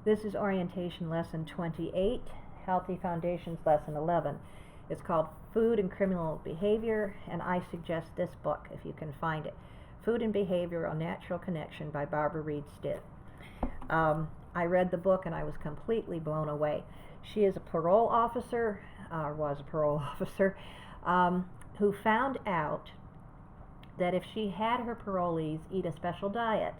This is Orientation Lesson 28, Healthy Foundations Lesson 11. It's called Food and Criminal Behavior, and I suggest this book if you can find it. Food and Behavior: A Natural Connection by Barbara Reed Stitt. I read the book and I was completely blown away. She is a parole officer, or was a parole officer, who found out that if she had her parolees eat a special diet,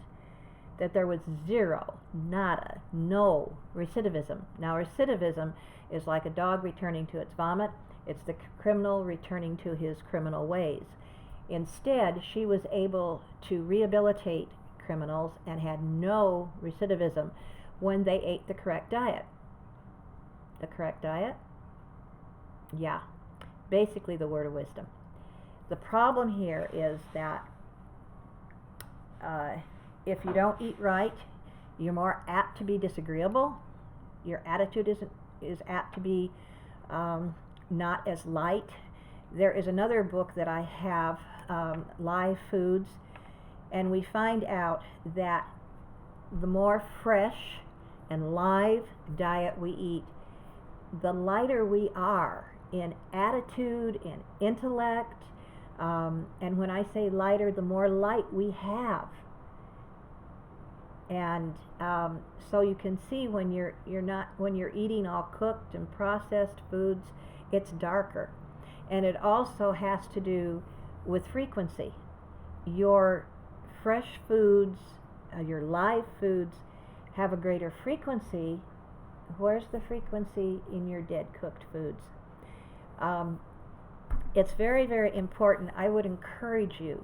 that there was zero, nada, no recidivism. Now, recidivism is like a dog returning to its vomit. It's the criminal returning to his criminal ways. Instead, she was able to rehabilitate criminals and had no recidivism when they ate the correct diet. The correct diet? Yeah, basically the word of wisdom. The problem here is that if you don't eat right, you're more apt to be disagreeable. Your attitude is apt to be not as light. There is another book that I have, Live Foods, and we find out that the more fresh and live diet we eat, the lighter we are in attitude, in intellect, and when I say lighter, the more light we have. And so you can see when you're eating all cooked and processed foods, it's darker. And it also has to do with frequency. Your fresh foods, your live foods, have a greater frequency. Where's the frequency in your dead cooked foods? It's very, very important. I would encourage you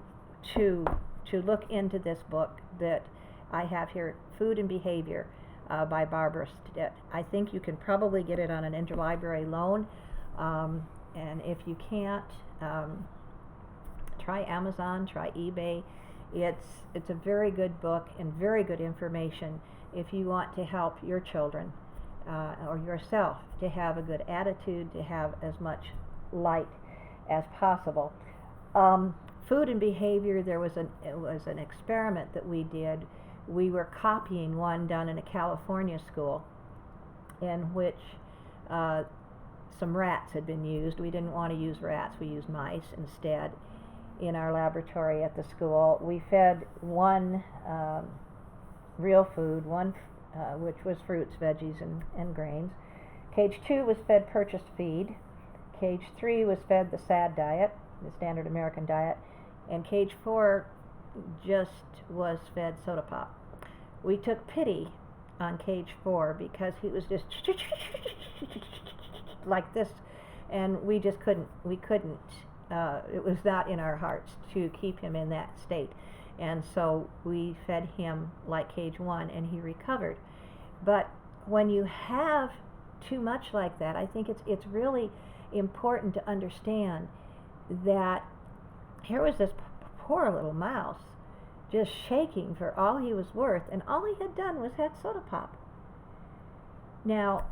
to look into this book that I have here, Food and Behavior by Barbara Stitt. I think you can probably get it on an interlibrary loan, and if you can't, try Amazon, try eBay. It's a very good book and very good information if you want to help your children or yourself to have a good attitude, to have as much light as possible. Food and Behavior, it was an experiment that we did. We were copying one done in a California school in which some rats had been used. We didn't want to use rats, we used mice instead in our laboratory at the school. We fed one real food, one which was fruits, veggies, and grains. Cage 2 was fed purchased feed. Cage 3 was fed the SAD diet, the standard American diet, and Cage 4 just was fed soda pop. We took pity on Cage 4 because he was just like this, and we just couldn't, it was not in our hearts to keep him in that state. And so we fed him like Cage 1, and he recovered. But when you have too much like that, I think it's really important to understand that here was this poor little mouse just shaking for all he was worth, and all he had done was had soda pop. Now,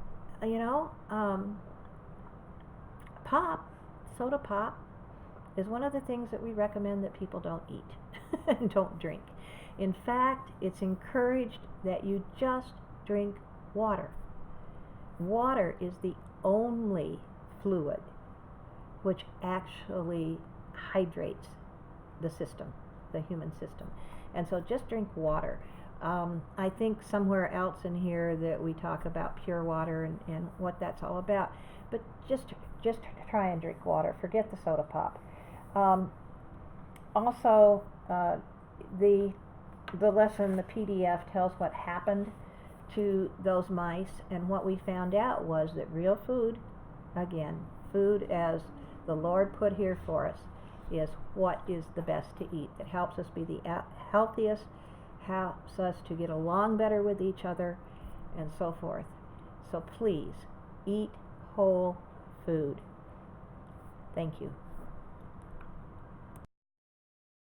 soda pop is one of the things that we recommend that people don't eat and don't drink. In fact, it's encouraged that you just drink water. Water is the only fluid which actually hydrates the system, the human system. And so just drink water. I think somewhere else in here that we talk about pure water and what that's all about. But just try and drink water. Forget the soda pop. Also, the lesson, the PDF, tells what happened to those mice, and what we found out was that real food, again, food as the Lord put here for us, is what is the best to eat. That helps us be the healthiest, helps us to get along better with each other, and so forth. So please, eat whole food. Thank you.